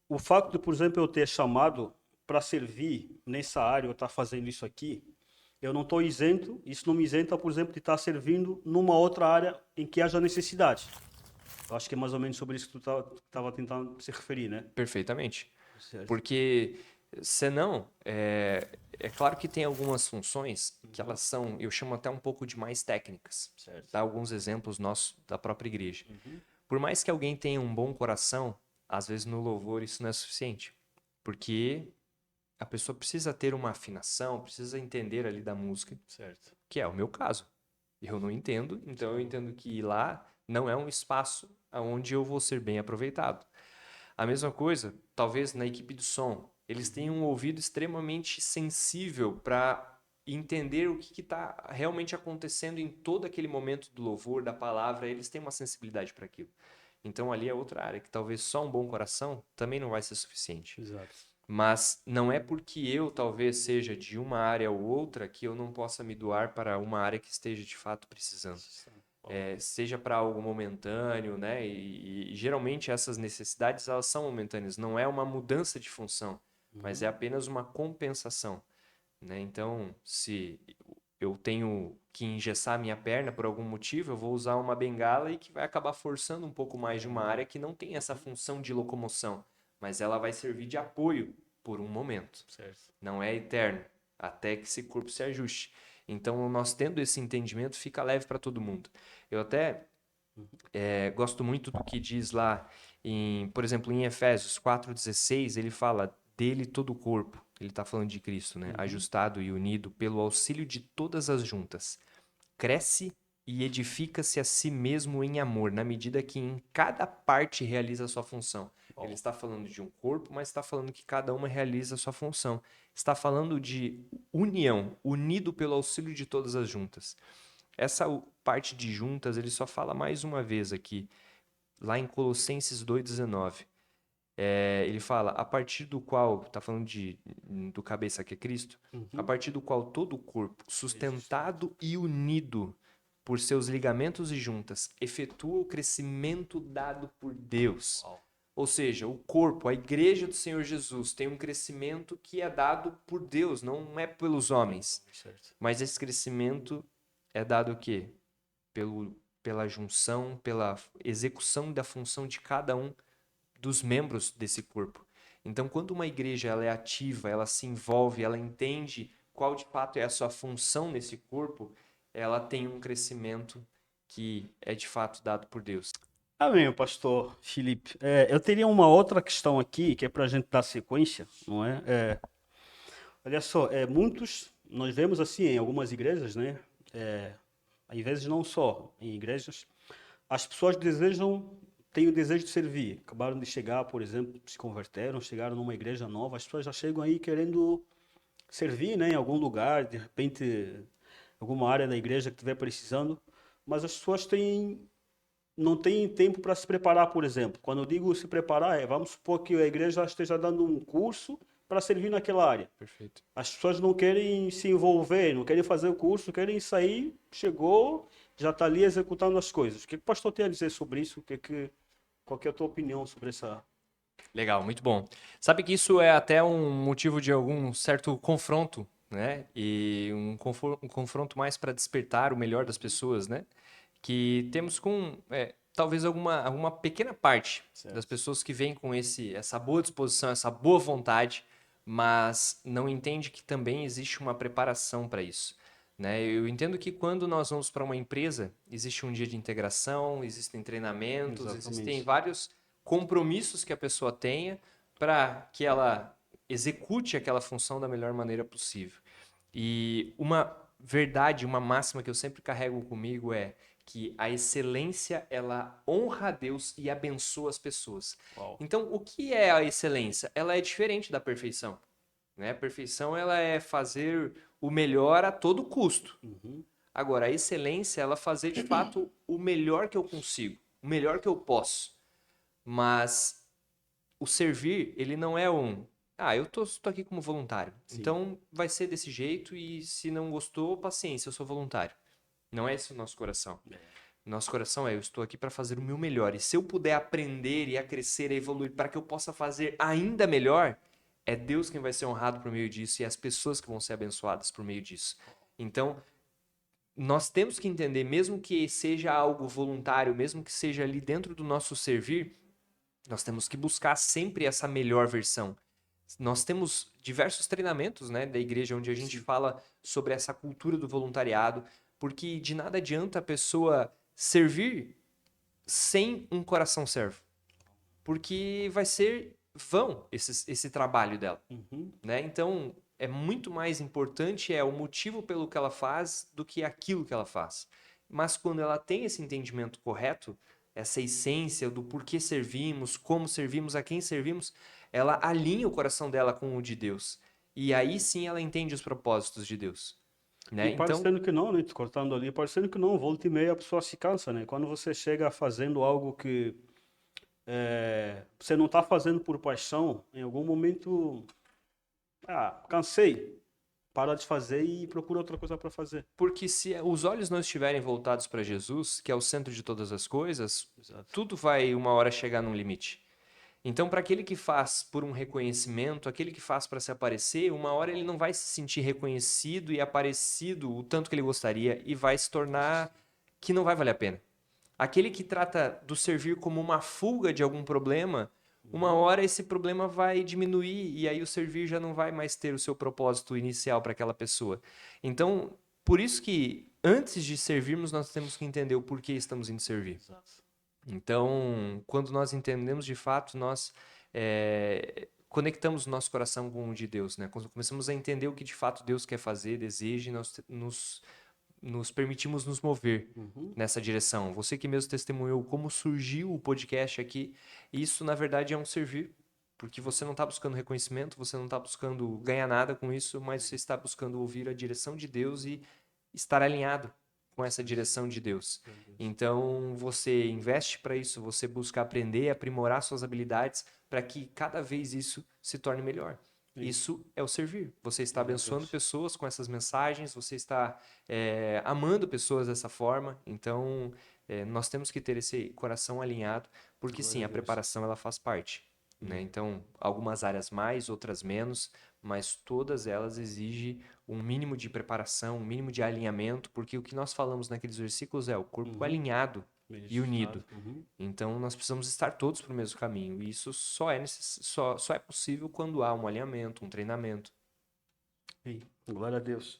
o fato de, por exemplo, eu ter chamado para servir nessa área, eu estar fazendo isso aqui, eu não estou isento, isso não me isenta, por exemplo, de estar servindo numa outra área em que haja necessidade. Eu acho que é mais ou menos sobre isso que tu estava tentando se referir, né? perfeitamente. Certo. Porque, senão, é claro que tem algumas funções que elas são, eu chamo até um pouco de mais técnicas. Certo. Dar alguns exemplos nossos da própria igreja. Por mais que alguém tenha um bom coração, às vezes no louvor isso não é suficiente. Porque a pessoa precisa ter uma afinação, precisa entender ali da música, Certo. que é o meu caso. Eu não entendo, então eu entendo que lá não é um espaço onde eu vou ser bem aproveitado. A mesma coisa, talvez na equipe do som, eles tenham um ouvido extremamente sensível para entender o que está realmente acontecendo em todo aquele momento do louvor, da palavra, eles têm uma sensibilidade para aquilo. Então ali é outra área que talvez só um bom coração também não vai ser suficiente. Exato. Mas não é porque eu talvez seja de uma área ou outra que eu não possa me doar para uma área que esteja de fato precisando. Seja para algo momentâneo, né? E geralmente essas necessidades elas são momentâneas, não é uma mudança de função, mas é apenas uma compensação, né? Então, se eu tenho que engessar minha perna por algum motivo, eu vou usar uma bengala e que vai acabar forçando um pouco mais de uma área que não tem essa função de locomoção, mas ela vai servir de apoio por um momento. Certo. Não é eterno, até que esse corpo se ajuste. Então, nós tendo esse entendimento, fica leve para todo mundo. Eu até gosto muito do que diz lá, por exemplo, em Efésios 4,16, ele fala dele todo o corpo. Ele está falando de Cristo, né? Ajustado e unido pelo auxílio de todas as juntas. Cresce e edifica-se a si mesmo em amor, na medida que em cada parte realiza a sua função. Ele está falando de um corpo, mas está falando que cada uma realiza a sua função. Está falando de união, unido pelo auxílio de todas as juntas. Essa parte de juntas, ele só fala mais uma vez aqui, lá em Colossenses 2,19. Ele fala, a partir do qual, está falando do cabeça que é Cristo, a partir do qual todo o corpo, sustentado e unido por seus ligamentos e juntas, efetua o crescimento dado por Deus. Uau. Ou seja, o corpo, a igreja do Senhor Jesus, tem um crescimento que é dado por Deus, não é pelos homens. Certo. Mas esse crescimento é dado o quê? Pela junção, pela execução da função de cada um dos membros desse corpo. Então, quando uma igreja ela é ativa, ela se envolve, ela entende qual de fato é a sua função nesse corpo, ela tem um crescimento que é de fato dado por Deus. Amém, pastor Felipe. Eu teria uma outra questão aqui, que é para a gente dar sequência, não é? Olha só, nós vemos assim em algumas igrejas, né? Às vezes não só, em igrejas, as pessoas têm o desejo de servir. Acabaram de chegar, por exemplo, se converteram, chegaram numa igreja nova, as pessoas já chegam aí querendo servir, né, em algum lugar, de repente, alguma área da igreja que estiver precisando, mas as pessoas não têm tempo para se preparar, por exemplo. Quando eu digo se preparar, vamos supor que a igreja esteja dando um curso para servir naquela área. Perfeito. As pessoas não querem se envolver, não querem fazer o curso, querem sair, chegou, já está ali executando as coisas. O que o pastor tem a dizer sobre isso? Qual que é a tua opinião sobre essa... Legal, muito bom. Sabe que isso é até um motivo de algum certo confronto, né? E um confronto mais para despertar o melhor das pessoas, né? Que temos com talvez alguma pequena parte das Certo. pessoas que vêm com essa boa disposição, essa boa vontade, mas não entende que também existe uma preparação para isso, né? Eu entendo que quando nós vamos para uma empresa, existe um dia de integração, existem treinamentos, existem Exatamente. vários compromissos que a pessoa tenha para que ela execute aquela função da melhor maneira possível. E uma verdade, uma máxima que eu sempre carrego comigo é que a excelência, ela honra a Deus e abençoa as pessoas. Uau. Então, o que é a excelência? Ela é diferente da perfeição, né? A perfeição, ela é fazer o melhor a todo custo. Uhum. Agora, a excelência, ela é fazer de fato o melhor que eu consigo, o melhor que eu posso. Mas o servir, ele não é eu tô aqui como voluntário. Sim. Então vai ser desse jeito e se não gostou, paciência, eu sou voluntário. Não é esse o nosso coração. Nosso coração eu estou aqui para fazer o meu melhor. E se eu puder aprender e a crescer, a evoluir para que eu possa fazer ainda melhor, é Deus quem vai ser honrado por meio disso e as pessoas que vão ser abençoadas por meio disso. Então, nós temos que entender, mesmo que seja algo voluntário, mesmo que seja ali dentro do nosso servir, nós temos que buscar sempre essa melhor versão. Nós temos diversos treinamentos, né, da igreja onde a gente fala sobre essa cultura do voluntariado, porque de nada adianta a pessoa servir sem um coração servo, porque vai ser vão esse trabalho dela, Uhum. né? Então é muito mais importante o motivo pelo que ela faz do que aquilo que ela faz. Mas quando ela tem esse entendimento correto, essa essência do porquê servimos, como servimos, a quem servimos, ela alinha o coração dela com o de Deus. E aí sim ela entende os propósitos de Deus, E né? Então, parecendo que não, né? Te cortando ali, parecendo que não, volta e meia a pessoa se cansa, né? Quando você chega fazendo algo que você não está fazendo por paixão, em algum momento, cansei, para de fazer e procura outra coisa para fazer. porque se os olhos não estiverem voltados para Jesus, que é o centro de todas as coisas, Exato. tudo vai uma hora chegar num limite. Então, para aquele que faz por um reconhecimento, aquele que faz para se aparecer, uma hora ele não vai se sentir reconhecido e aparecido o tanto que ele gostaria e vai se tornar que não vai valer a pena. Aquele que trata do servir como uma fuga de algum problema, uma hora esse problema vai diminuir e aí o servir já não vai mais ter o seu propósito inicial para aquela pessoa. Então, por isso que antes de servirmos, nós temos que entender o porquê estamos indo servir. Exato. Então, quando nós entendemos de fato, nós conectamos o nosso coração com o de Deus, né? Quando começamos a entender o que de fato Deus quer fazer, deseja, e nós nos permitimos nos mover Uhum. nessa direção. Você que mesmo testemunhou como surgiu o podcast aqui, isso na verdade é um servir, porque você não está buscando reconhecimento, você não está buscando ganhar nada com isso, mas você está buscando ouvir a direção de Deus e estar alinhado com essa direção de Deus. Então você investe para isso, você busca aprender, aprimorar suas habilidades para que cada vez isso se torne melhor. Isso é o servir. Você está abençoando pessoas com essas mensagens, você está amando pessoas dessa forma. Então, nós temos que ter esse coração alinhado, porque sim, a preparação ela faz parte, né? Então, algumas áreas mais, outras menos, mas todas elas exigem um mínimo de preparação, um mínimo de alinhamento, porque o que nós falamos naqueles versículos é o corpo alinhado e unido. Então, nós precisamos estar todos para o mesmo caminho. E isso só é possível quando há um alinhamento, um treinamento. Glória a Deus.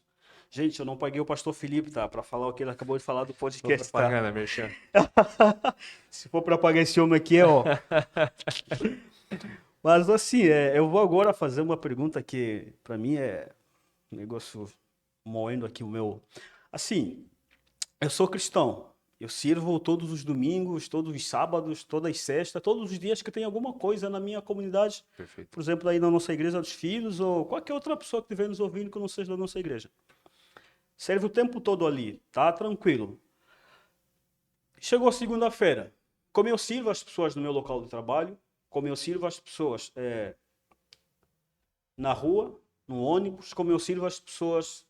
Gente, eu não paguei o pastor Felipe, tá? Para falar o que ele acabou de falar do podcast, tá? Propaganda, merchan. Se for para pagar esse homem aqui, ó. Mas assim, eu vou agora fazer uma pergunta que para mim é um negócio moendo aqui o meu. Assim, eu sou cristão. Eu sirvo todos os domingos, todos os sábados, todas as sextas, todos os dias que tem alguma coisa na minha comunidade. Perfeito. Por exemplo, aí na nossa igreja dos filhos ou qualquer outra pessoa que estiver nos ouvindo que não seja da nossa igreja. Serve o tempo todo ali, tá tranquilo. Chegou segunda-feira. Como eu sirvo as pessoas no meu local de trabalho, como eu sirvo as pessoas na rua, no ônibus, como eu sirvo as pessoas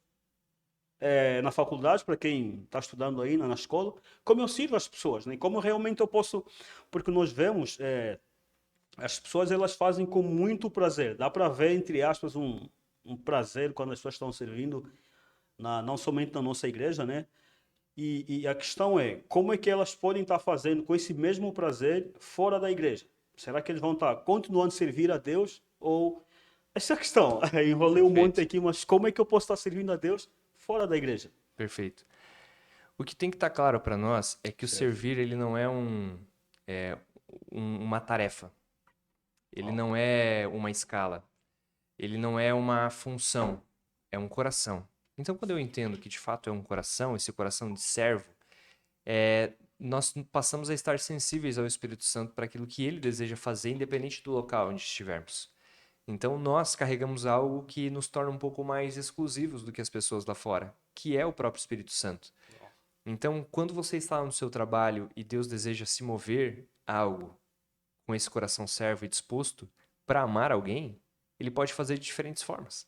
na faculdade, para quem está estudando aí na escola, como eu sirvo as pessoas, né? Como realmente eu posso, porque nós vemos, as pessoas elas fazem com muito prazer, dá para ver, entre aspas, um prazer quando as pessoas estão servindo, não somente na nossa igreja, né? E a questão é, como é que elas podem estar fazendo com esse mesmo prazer fora da igreja? Será que eles vão estar continuando a servir a Deus? Ou essa é a questão. Enrolei um monte Perfeito. aqui, mas como é que eu posso estar servindo a Deus fora da igreja? Perfeito. O que tem que estar claro para nós é que o Certo. servir ele não é é uma tarefa. Ele Uau. não é uma escala. Ele não é uma função. É um coração. Então, quando eu entendo que de fato é um coração, esse coração de servo, nós passamos a estar sensíveis ao Espírito Santo para aquilo que ele deseja fazer, independente do local onde estivermos. Então, nós carregamos algo que nos torna um pouco mais exclusivos do que as pessoas lá fora, que é o próprio Espírito Santo. Então, quando você está no seu trabalho e Deus deseja se mover a algo com esse coração servo e disposto para amar alguém, ele pode fazer de diferentes formas.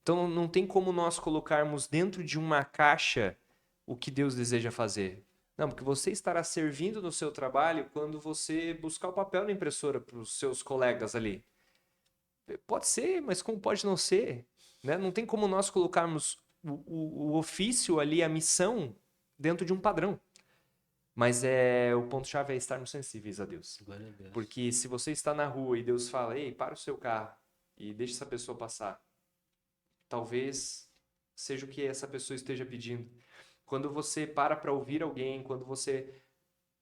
Então, não tem como nós colocarmos dentro de uma caixa o que Deus deseja fazer. Não, porque você estará servindo no seu trabalho quando você buscar o papel na impressora para os seus colegas ali. Pode ser, mas como pode não ser? Né? Não tem como nós colocarmos o ofício ali, a missão, dentro de um padrão. Mas o ponto-chave é estarmos sensíveis a Deus. Glória a Deus. Porque se você está na rua e Deus fala, ei, para o seu carro e deixa essa pessoa passar, talvez seja o que essa pessoa esteja pedindo. Quando você para ouvir alguém, quando você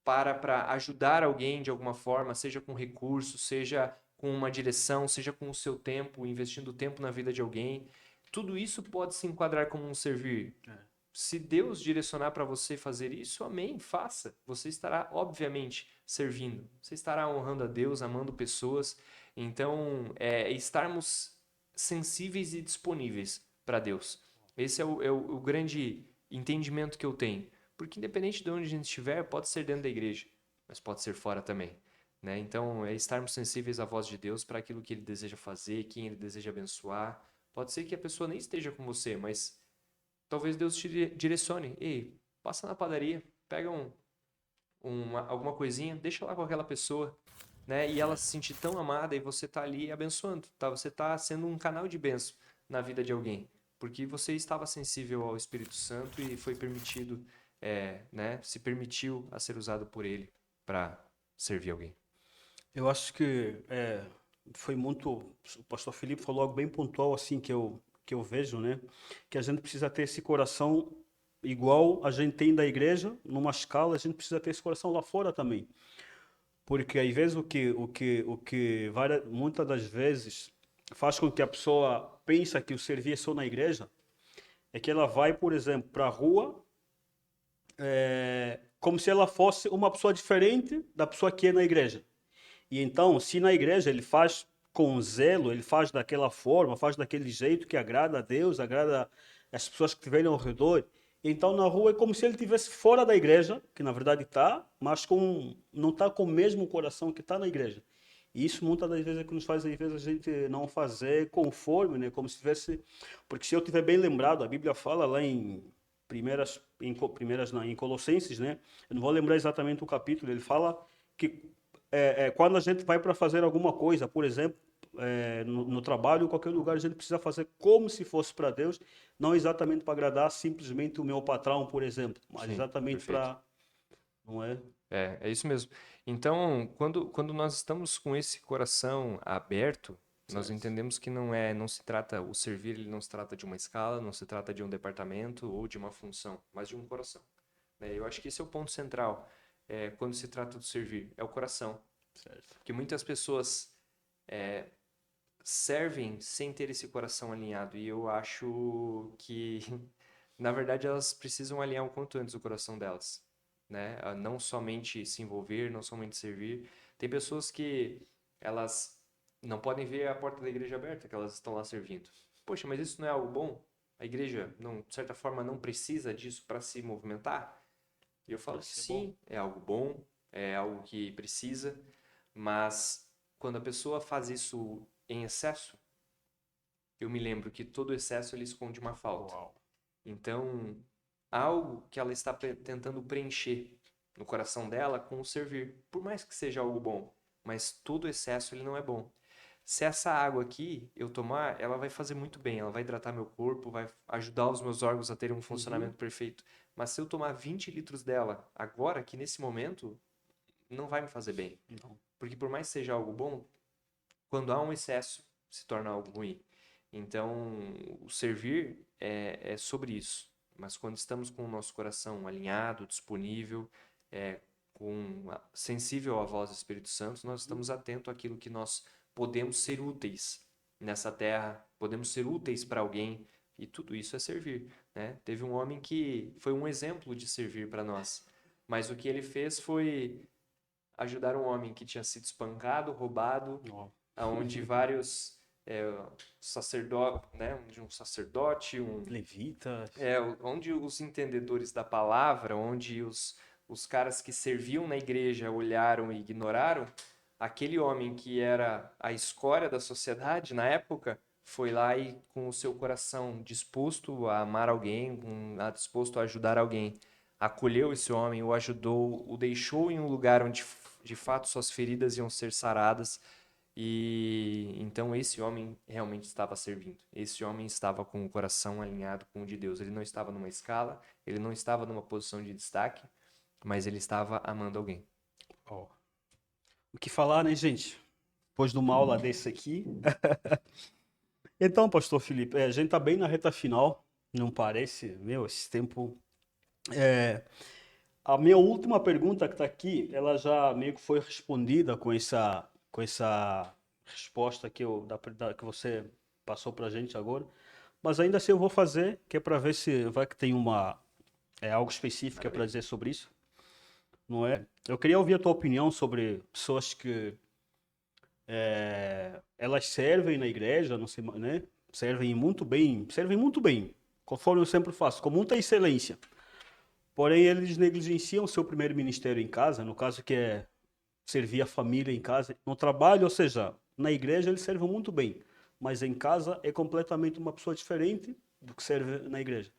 para ajudar alguém de alguma forma, seja com recursos, seja com uma direção, seja com o seu tempo, investindo tempo na vida de alguém, tudo isso pode se enquadrar como um servir. Se Deus direcionar para você fazer isso, amém, faça. Você estará, obviamente, servindo. Você estará honrando a Deus, amando pessoas. Então, estarmos sensíveis e disponíveis para Deus. Esse é o grande entendimento que eu tenho. Porque independente de onde a gente estiver, pode ser dentro da igreja, mas pode ser fora também. Né? Então, é estarmos sensíveis à voz de Deus para aquilo que Ele deseja fazer, quem Ele deseja abençoar. Pode ser que a pessoa nem esteja com você, mas talvez Deus te direcione. Ei, passa na padaria, pega alguma coisinha, deixa lá com aquela pessoa, né? E ela se sentir tão amada e você tá ali abençoando, tá? Você tá sendo um canal de bênção na vida de alguém, porque você estava sensível ao Espírito Santo e foi permitido, né? Se permitiu a ser usado por Ele para servir alguém. Eu acho que foi muito. O pastor Felipe falou algo bem pontual assim que eu vejo, né? Que a gente precisa ter esse coração igual a gente tem da igreja, numa escala, a gente precisa ter esse coração lá fora também. Porque às vezes muitas das vezes faz com que a pessoa pense que o servir é só na igreja, é que ela vai, por exemplo, para a rua, como se ela fosse uma pessoa diferente da pessoa que é na igreja. E então, se na igreja ele faz com zelo, ele faz daquela forma, faz daquele jeito que agrada a Deus, agrada as pessoas que estiverem ao redor, então na rua é como se ele estivesse fora da igreja, que na verdade está, mas não está com o mesmo coração que está na igreja. E isso muitas das vezes é que nos faz, às vezes, a gente não fazer conforme, né? Como se tivesse. Porque se eu tiver bem lembrado, a Bíblia fala lá em Colossenses, né? Eu não vou lembrar exatamente o capítulo, ele fala que quando a gente vai para fazer alguma coisa, por exemplo, no trabalho, em qualquer lugar, a gente precisa fazer como se fosse para Deus, não exatamente para agradar simplesmente o meu patrão, por exemplo, mas Sim, exatamente perfeito. para, não é? É isso mesmo. Então, quando nós estamos com esse coração aberto, nós Certo. entendemos que não se trata, o servir, ele não se trata de uma escala, não se trata de um departamento ou de uma função, mas de um coração. Né? Eu acho que esse é o ponto central, quando se trata do servir, é o coração. Certo. Porque muitas pessoas servem sem ter esse coração alinhado, e eu acho que, na verdade, elas precisam alinhar o quanto antes o coração delas. Né? A não somente se envolver, não somente servir. Tem pessoas que elas não podem ver a porta da igreja aberta, que elas estão lá servindo. Poxa, mas isso não é algo bom? A igreja, não, de certa forma, não precisa disso para se movimentar? E eu falo que Isso é bom. sim, é algo bom, é algo que precisa, mas quando a pessoa faz isso em excesso, eu me lembro que todo excesso ele esconde uma falta. Uau. Então, algo que ela está tentando preencher no coração dela com o servir, por mais que seja algo bom, mas todo excesso ele não é bom. se essa água aqui eu tomar, ela vai fazer muito bem, ela vai hidratar meu corpo, vai ajudar os meus órgãos a terem um funcionamento perfeito. Mas se eu tomar 20 litros dela agora, aqui nesse momento, não vai me fazer bem. Não. Porque por mais que seja algo bom, quando há um excesso, se torna algo ruim. Então, o servir é sobre isso. Mas quando estamos com o nosso coração alinhado, disponível, sensível à voz do Espírito Santo, nós estamos atentos àquilo que nós podemos ser úteis nessa terra, podemos ser úteis para alguém, e tudo isso é servir, né? Teve um homem que foi um exemplo de servir para nós, mas o que ele fez foi ajudar um homem que tinha sido espancado, roubado, Ó. aonde vários sacerdotes, né, um sacerdote, Levitas. onde os entendedores da palavra, onde os caras que serviam na igreja olharam e ignoraram, aquele homem que era a escória da sociedade na época, foi lá e com o seu coração disposto a amar alguém, disposto a ajudar alguém, acolheu esse homem, o ajudou, o deixou em um lugar onde de fato suas feridas iam ser saradas. E então esse homem realmente estava servindo. Esse homem estava com o coração alinhado com o de Deus. Ele não estava numa escala, ele não estava numa posição de destaque, mas ele estava amando alguém. Ó. O que falar, né, gente? Depois de uma aula desse aqui. Então, pastor Felipe, a gente tá bem na reta final, não parece? Meu, esse tempo. A minha última pergunta que está aqui, ela já meio que foi respondida com essa resposta que você passou para a gente agora. Mas ainda assim eu vou fazer, que é para ver se vai que tem algo específico para dizer sobre isso, não é? Eu queria ouvir a tua opinião sobre pessoas que elas servem na igreja, não sei, né? Servem muito bem, conforme eu sempre faço, com muita excelência. Porém, eles negligenciam o seu primeiro ministério em casa, no caso que é servir a família em casa, no trabalho, ou seja, na igreja eles servem muito bem, mas em casa é completamente uma pessoa diferente do que serve na igreja.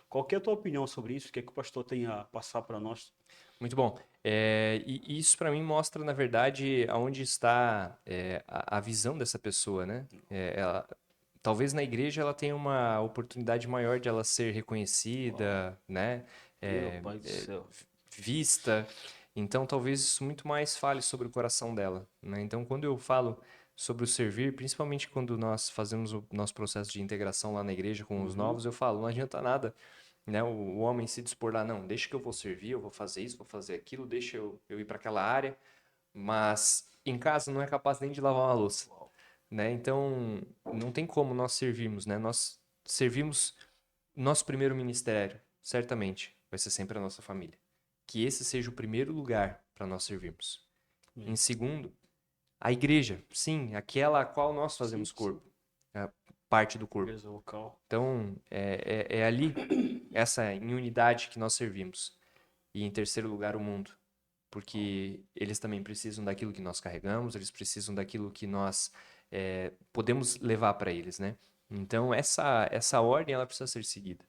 Qual que é a tua opinião sobre isso? O que é que o pastor tem a passar para nós? Muito bom. E isso para mim mostra, na verdade, aonde está a visão dessa pessoa, né? Talvez na igreja ela tenha uma oportunidade maior de ela ser reconhecida, né? Meu É, pai do é, céu. vista. Então, talvez isso muito mais fale sobre o coração dela, né? Então, quando eu falo sobre o servir, principalmente quando nós fazemos o nosso processo de integração lá na igreja com os novos, eu falo, não adianta nada, né? O homem se dispor lá, não, deixa que eu vou servir, eu vou fazer isso, vou fazer aquilo, deixa eu ir para aquela área, mas em casa não é capaz nem de lavar uma louça, né? Então, não tem como nós servirmos, né? Nós servimos nosso primeiro ministério, certamente, vai ser sempre a nossa família. Que esse seja o primeiro lugar para nós servirmos. Em segundo, a igreja, sim, aquela a qual nós fazemos Sim, sim. corpo, a parte do corpo. Igreja local. Então, é ali, essa em unidade que nós servimos. E em terceiro lugar, o mundo. Porque eles também precisam daquilo que nós carregamos, eles precisam daquilo que nós podemos levar para eles, né? Então, essa ordem, ela precisa ser seguida,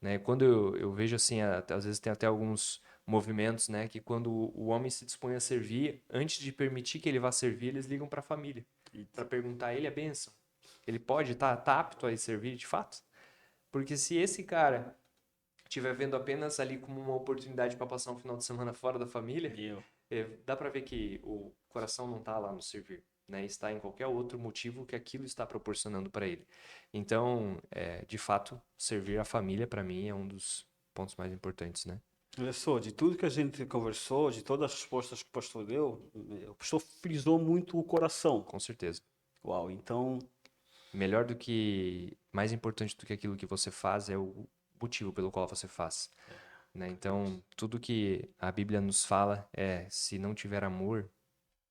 né? Quando eu vejo assim, às vezes tem até alguns movimentos, né? Que quando o homem se dispõe a servir, antes de permitir que ele vá servir, eles ligam para a família, para perguntar a ele a bênção. Ele pode estar apto a servir de fato? Porque se esse cara estiver vendo apenas ali como uma oportunidade para passar um final de semana fora da família, Eu. dá para ver que o coração não está lá no servir, né? Está em qualquer outro motivo que aquilo está proporcionando para ele. Então, de fato, servir a família para mim é um dos pontos mais importantes, né? Olha só, de tudo que a gente conversou, de todas as respostas que o pastor deu, o pastor frisou muito o coração. Com certeza. Uau, então, Mais importante do que aquilo que você faz é o motivo pelo qual você faz, né? Então, tudo que a Bíblia nos fala se não tiver amor,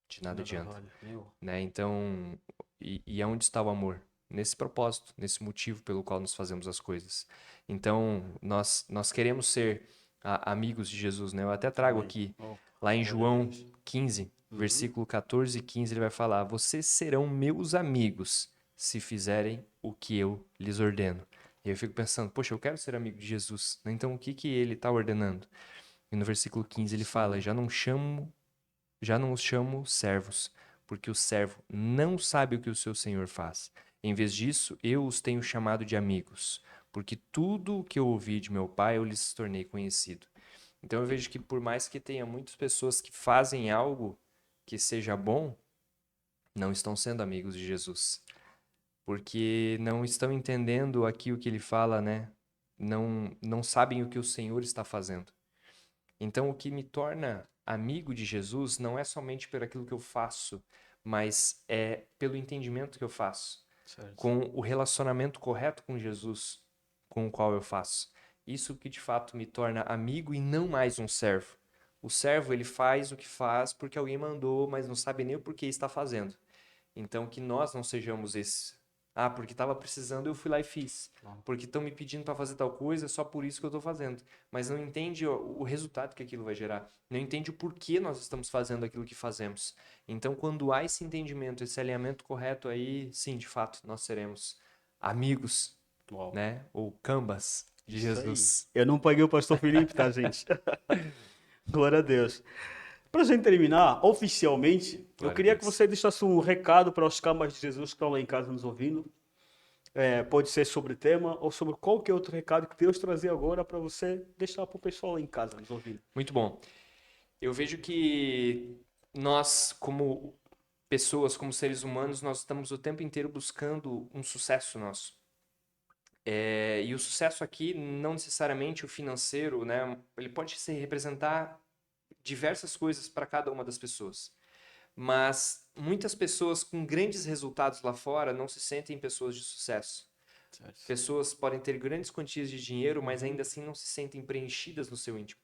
de nada adianta, vale. Meu. né? Então, e aonde está o amor? Nesse propósito, nesse motivo pelo qual nós fazemos as coisas. Então, nós queremos ser amigos de Jesus, né? Eu até trago Amém. aqui, Oh, lá em glória a João Deus. 15, versículo 14 e 15, ele vai falar: Vocês serão meus amigos se fizerem o que eu lhes ordeno. E eu fico pensando, poxa, eu quero ser amigo de Jesus, né? Então o que ele está ordenando? E no versículo 15 ele fala: Já não os chamo servos, porque o servo não sabe o que o seu senhor faz. Em vez disso, eu os tenho chamado de amigos, porque tudo o que eu ouvi de meu pai eu lhes tornei conhecido. Então eu vejo que por mais que tenha muitas pessoas que fazem algo que seja bom, não estão sendo amigos de Jesus, porque não estão entendendo aqui o que ele fala, né? Não sabem o que o Senhor está fazendo. Então, o que me torna amigo de Jesus não é somente por aquilo que eu faço, mas é pelo entendimento que eu faço, Certo. com o relacionamento correto com Jesus, com o qual eu faço. Isso que de fato me torna amigo e não mais um servo. O servo, ele faz o que faz porque alguém mandou, mas não sabe nem o porquê está fazendo. Então, que nós não sejamos esse. Ah, porque estava precisando, eu fui lá e fiz. Porque estão me pedindo para fazer tal coisa, só por isso que eu estou fazendo. Mas não entende o resultado que aquilo vai gerar. Não entende o porquê nós estamos fazendo aquilo que fazemos. Então, quando há esse entendimento, esse alinhamento correto, aí sim, de fato, nós seremos amigos, Uau. né? Ou cambas de Isso aí. Jesus. Eu não paguei o pastor Felipe, tá, gente? Glória a Deus. Para a gente terminar, oficialmente, eu Glória a queria que Deus. você deixasse um recado para os cambas de Jesus que estão lá em casa nos ouvindo. Pode ser sobre tema ou sobre qualquer outro recado que Deus trazer agora para você deixar para o pessoal lá em casa nos ouvindo. Muito bom. Eu vejo que nós, como pessoas, como seres humanos, nós estamos o tempo inteiro buscando um sucesso nosso. E o sucesso aqui, não necessariamente o financeiro, né? Ele pode representar diversas coisas para cada uma das pessoas. Mas muitas pessoas com grandes resultados lá fora não se sentem pessoas de sucesso. Certo. Pessoas podem ter grandes quantias de dinheiro, mas ainda assim não se sentem preenchidas no seu íntimo.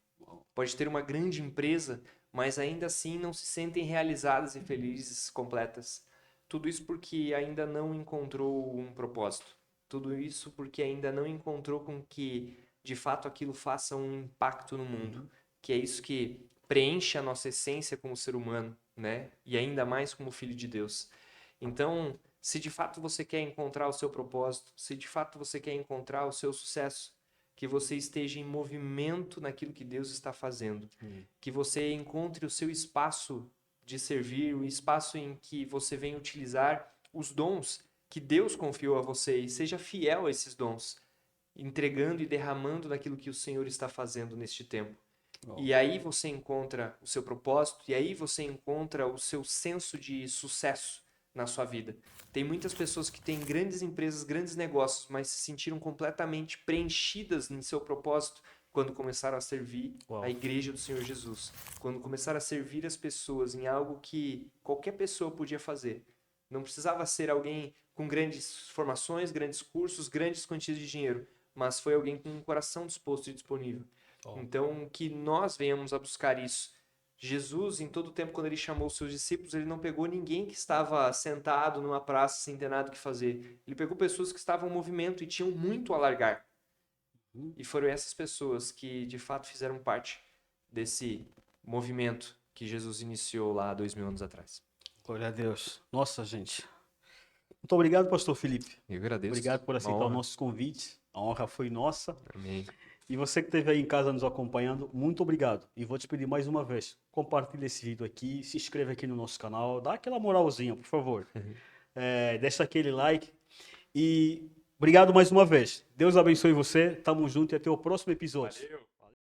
Pode ter uma grande empresa, mas ainda assim não se sentem realizadas e felizes, completas. Tudo isso porque ainda não encontrou um propósito. Tudo isso porque ainda não encontrou com que, de fato, aquilo faça um impacto no mundo. Que é isso que preenche a nossa essência como ser humano, né? E ainda mais como filho de Deus. Então, se de fato você quer encontrar o seu propósito, se de fato você quer encontrar o seu sucesso, que você esteja em movimento naquilo que Deus está fazendo, que você encontre o seu espaço de servir, o espaço em que você vem utilizar os dons que Deus confiou a você e seja fiel a esses dons, entregando e derramando naquilo que o Senhor está fazendo neste tempo. E aí você encontra o seu propósito, e aí você encontra o seu senso de sucesso na sua vida. Tem muitas pessoas que têm grandes empresas, grandes negócios, mas se sentiram completamente preenchidas em seu propósito quando começaram a servir a igreja do Senhor Jesus. Quando começaram a servir as pessoas em algo que qualquer pessoa podia fazer. Não precisava ser alguém com grandes formações, grandes cursos, grandes quantias de dinheiro, mas foi alguém com um coração disposto e disponível. Então, que nós venhamos a buscar isso. Jesus, em todo o tempo, quando ele chamou os seus discípulos, ele não pegou ninguém que estava sentado numa praça sem ter nada o que fazer. Ele pegou pessoas que estavam em movimento e tinham muito a largar. E foram essas pessoas que, de fato, fizeram parte desse movimento que Jesus iniciou lá 2000 anos atrás. Glória a Deus. Nossa, gente. Muito obrigado, pastor Felipe. Eu agradeço. Obrigado por aceitar Uma o honra. nosso convite. A honra foi nossa. Amém. E você que esteve aí em casa nos acompanhando, muito obrigado. E vou te pedir mais uma vez, compartilhe esse vídeo aqui, se inscreva aqui no nosso canal, dá aquela moralzinha, por favor. Deixa aquele like. E obrigado mais uma vez. Deus abençoe você. Tamo junto e até o próximo episódio. Valeu.